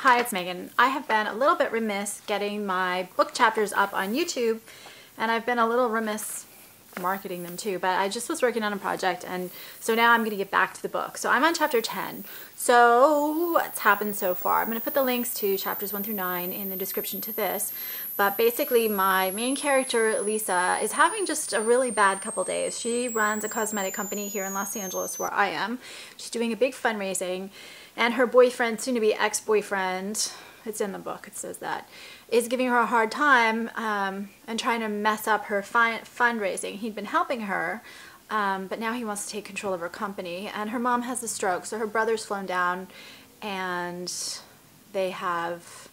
Hi, it's Megan. I have been a little bit remiss getting my book chapters up on YouTube, and I've been a little remiss marketing them too, but I just was working on a project, and so now I'm going to get back to the book. So I'm on chapter 10. So what's happened so far? I'm going to put the links to chapters 1 through 9 in the description to this, but basically my main character, Lisa, is having just a really bad couple days. She runs a cosmetic company here in Los Angeles where I am. She's doing a big fundraising, and her boyfriend, soon to be ex-boyfriend, it's in the book, it says that, is giving her a hard time and trying to mess up her fundraising. He'd been helping her, but now he wants to take control of her company. And her mom has a stroke, so her brother's flown down, and they have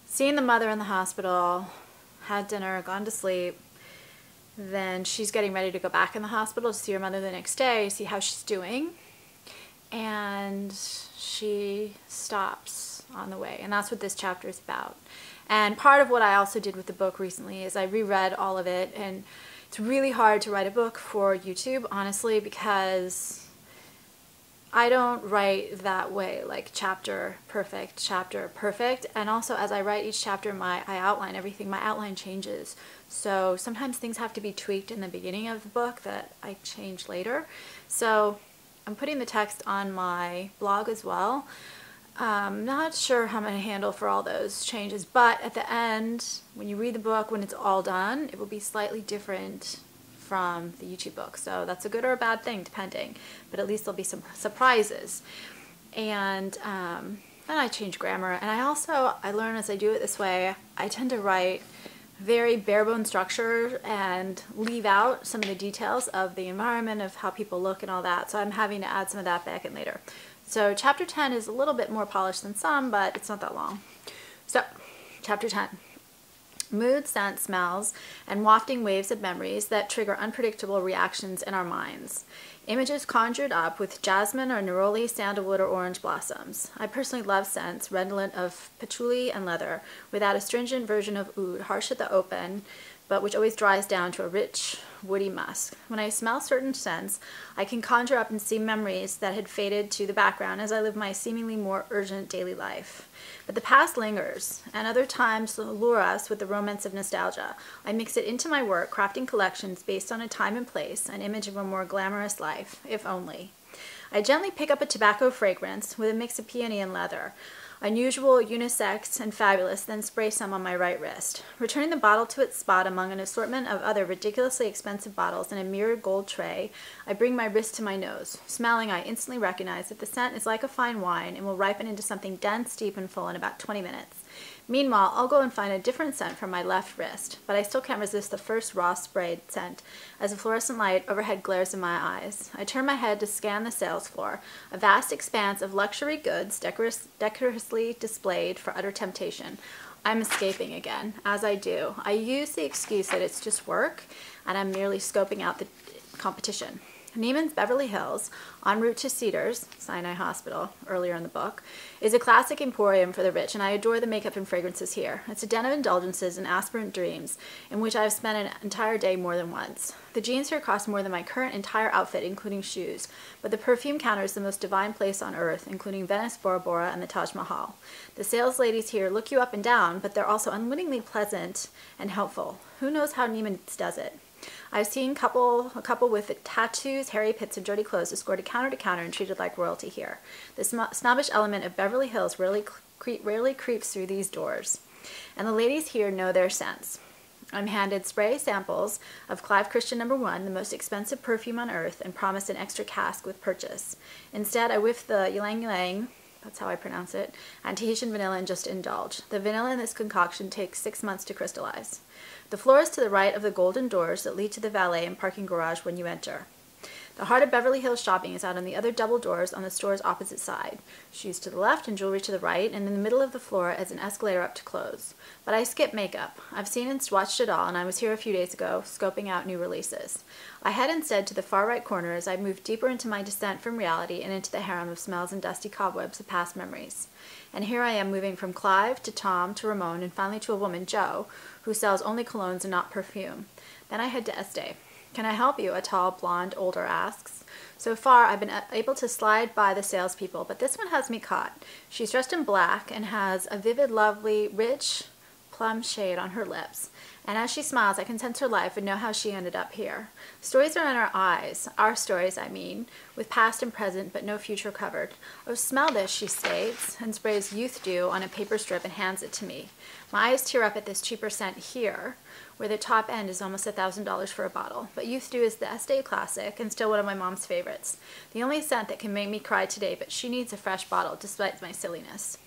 seen the mother in the hospital, had dinner, gone to sleep. Then she's getting ready to go back in the hospital to see her mother the next day, see how she's doing. And she stops on the way, and that's what this chapter is about. And part of what I also did with the book recently is I reread all of it, and it's really hard to write a book for YouTube, honestly, because I don't write that way, like chapter perfect, and also as I write each chapter, I outline everything. My outline changes, so sometimes things have to be tweaked in the beginning of the book that I change later. So I'm putting the text on my blog as well. Not sure how I'm going to handle for all those changes, but at the end, when you read the book, when it's all done, it will be slightly different from the YouTube book. So that's a good or a bad thing, depending, but at least there'll be some surprises. And then I change grammar, and I learn as I do it this way, I tend to write very bare bone structure and leave out some of the details of the environment, of how people look and all that. So I'm having to add some of that back in later. So chapter 10 is a little bit more polished than some, but it's not that long. So chapter 10. Mood, scent, smells, and wafting waves of memories that trigger unpredictable reactions in our minds. Images conjured up with jasmine or neroli, sandalwood, or orange blossoms. I personally love scents redolent of patchouli and leather, without a stringent version of oud, harsh at the open, but which always dries down to a rich, woody musk. When I smell certain scents, I can conjure up and see memories that had faded to the background as I live my seemingly more urgent daily life. But the past lingers, and other times lure us with the romance of nostalgia. I mix it into my work, crafting collections based on a time and place, an image of a more glamorous life, if only. I gently pick up a tobacco fragrance with a mix of peony and leather. Unusual, unisex, and fabulous, then spray some on my right wrist. Returning the bottle to its spot among an assortment of other ridiculously expensive bottles in a mirrored gold tray, I bring my wrist to my nose. Smelling, I instantly recognize that the scent is like a fine wine and will ripen into something dense, deep, and full in about 20 minutes. Meanwhile, I'll go and find a different scent from my left wrist, but I still can't resist the first raw sprayed scent as a fluorescent light overhead glares in my eyes. I turn my head to scan the sales floor, a vast expanse of luxury goods decorously displayed for utter temptation. I'm escaping again. As I do, I use the excuse that it's just work and I'm merely scoping out the competition. Neiman's Beverly Hills, en route to Cedars, Sinai Hospital, earlier in the book, is a classic emporium for the rich, and I adore the makeup and fragrances here. It's a den of indulgences and aspirant dreams, in which I have spent an entire day more than once. The jeans here cost more than my current entire outfit, including shoes, but the perfume counter is the most divine place on earth, including Venice, Bora Bora, and the Taj Mahal. The sales ladies here look you up and down, but they're also unwittingly pleasant and helpful. Who knows how Neiman's does it? I've seen a couple with tattoos, hairy pits, and dirty clothes escorted counter to counter and treated like royalty here. The snobbish element of Beverly Hills rarely creeps through these doors. And the ladies here know their scents. I'm handed spray samples of Clive Christian No. 1, the most expensive perfume on earth, and promised an extra cask with purchase. Instead, I whiff the ylang ylang, that's how I pronounce it, and Tahitian vanilla and just indulge. The vanilla in this concoction takes 6 months to crystallize. The floor is to the right of the golden doors that lead to the valet and parking garage when you enter. The heart of Beverly Hills shopping is out on the other double doors on the store's opposite side. Shoes to the left and jewelry to the right, and in the middle of the floor is an escalator up to clothes. But I skip makeup. I've seen and watched it all, and I was here a few days ago, scoping out new releases. I head instead to the far right corner as I move deeper into my descent from reality and into the harem of smells and dusty cobwebs of past memories. And here I am moving from Clive to Tom to Ramon and finally to a woman, Jo, who sells only colognes and not perfume. Then I head to Estee. Can I help you? A tall, blonde older asks. So far, I've been able to slide by the salespeople, but this one has me caught. She's dressed in black and has a vivid, lovely, rich plum shade on her lips. And as she smiles, I can sense her life and know how she ended up here. Stories are in our eyes, our stories, I mean, with past and present, but no future covered. "Oh, smell this," she states, and sprays Youth Dew on a paper strip and hands it to me. My eyes tear up at this cheaper scent here, where the top end is almost $1,000 for a bottle. But Youth Dew is the Estee classic and still one of my mom's favorites. The only scent that can make me cry today, but she needs a fresh bottle despite my silliness.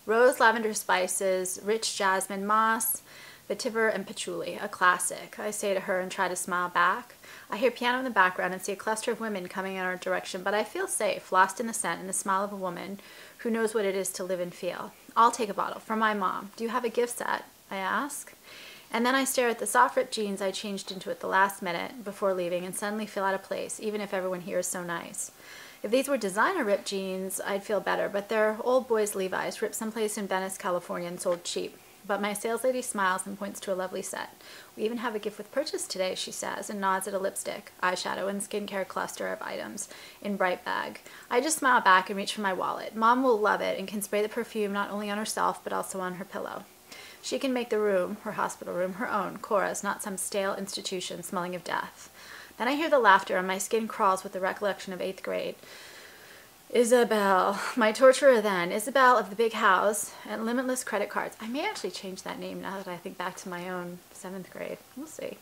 Rose, lavender spices, rich jasmine moss, vetiver, and patchouli, a classic, I say to her and try to smile back. I hear piano in the background and see a cluster of women coming in our direction, but I feel safe, lost in the scent and the smile of a woman who knows what it is to live and feel. I'll take a bottle for my mom. Do you have a gift set? I ask. And then I stare at the soft ripped jeans I changed into at the last minute before leaving and suddenly feel out of place, even if everyone here is so nice. If these were designer ripped jeans, I'd feel better, but they're old boys Levi's, ripped someplace in Venice, California, and sold cheap. But my sales lady smiles and points to a lovely set. "We even have a gift with purchase today," she says, and nods at a lipstick, eyeshadow, and skincare cluster of items in bright bag. I just smile back and reach for my wallet. Mom will love it and can spray the perfume not only on herself, but also on her pillow. She can make the room, her hospital room, her own, Cora's, not some stale institution smelling of death. Then I hear the laughter and my skin crawls with the recollection of 8th grade. Isabel, my torturer then, Isabel of the big house and limitless credit cards. I may actually change that name now that I think back to my own 7th grade. We'll see.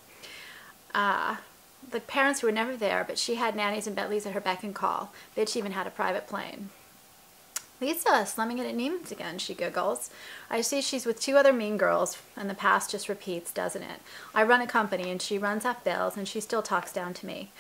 The parents who were never there, but she had nannies and Bentleys at her beck and call. Bitch even had a private plane. "Lisa, slumming it at Neiman's again," she giggles. I see she's with 2 other mean girls, and the past just repeats, doesn't it? I run a company, and she runs up bills, and she still talks down to me.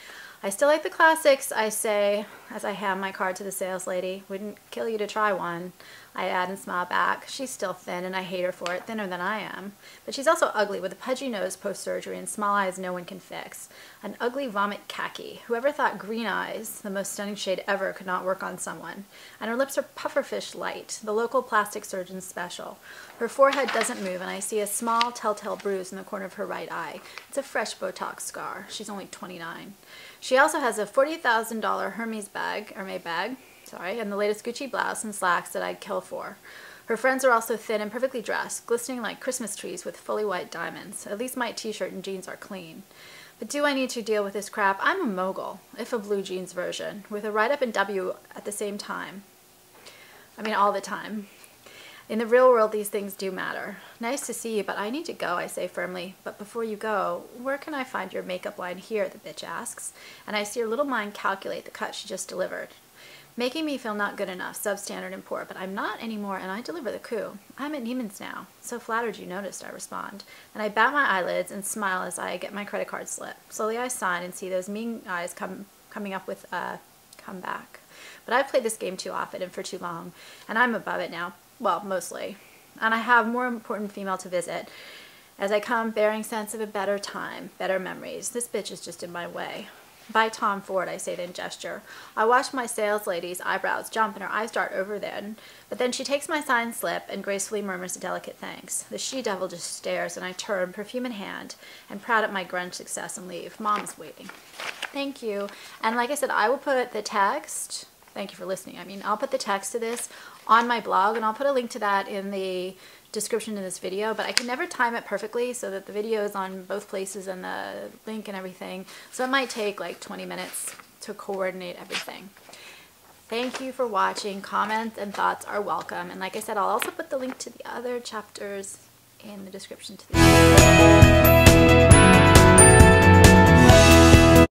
"I still like the classics," I say, as I hand my card to the sales lady. "Wouldn't kill you to try one," I add and smile back. She's still thin, and I hate her for it, thinner than I am. But she's also ugly, with a pudgy nose post-surgery and small eyes no one can fix. An ugly vomit khaki. Whoever thought green eyes, the most stunning shade ever, could not work on someone? And her lips are pufferfish light, the local plastic surgeon's special. Her forehead doesn't move, and I see a small telltale bruise in the corner of her right eye. It's a fresh Botox scar. She's only 29. She also has a $40,000 Hermes bag, and the latest Gucci blouse and slacks that I'd kill for. Her friends are also thin and perfectly dressed, glistening like Christmas trees with fully white diamonds. At least my t-shirt and jeans are clean. But do I need to deal with this crap? I'm a mogul, if a blue jeans version, with a write-up and W at the same time. I mean, all the time. In the real world, these things do matter. "Nice to see you, but I need to go," I say firmly. "But before you go, where can I find your makeup line here?" the bitch asks. And I see her little mind calculate the cut she just delivered. Making me feel not good enough, substandard and poor, but I'm not anymore, and I deliver the coup. "I'm at Neiman's now. So flattered you noticed," I respond. And I bat my eyelids and smile as I get my credit card slip. Slowly I sign and see those mean eyes coming up with come back. But I've played this game too often and for too long, and I'm above it now. Well, mostly. And I have more important female to visit as I come bearing sense of a better time, better memories. This bitch is just in my way. "Bye, Tom Ford," I say then gesture. I watch my sales lady's eyebrows jump and her eyes dart over then, but then she takes my signed slip and gracefully murmurs a delicate thanks. The she-devil just stares and I turn, perfume in hand, and proud at my grunge success and leave. Mom's waiting. Thank you. And like I said, I will put the text, thank you for listening, I'll put the text to this on my blog, and I'll put a link to that in the description of this video, but I can never time it perfectly so that the video is on both places and the link and everything, so it might take like 20 minutes to coordinate everything. Thank you for watching. Comments and thoughts are welcome, and like I said, I'll also put the link to the other chapters in the description to the video.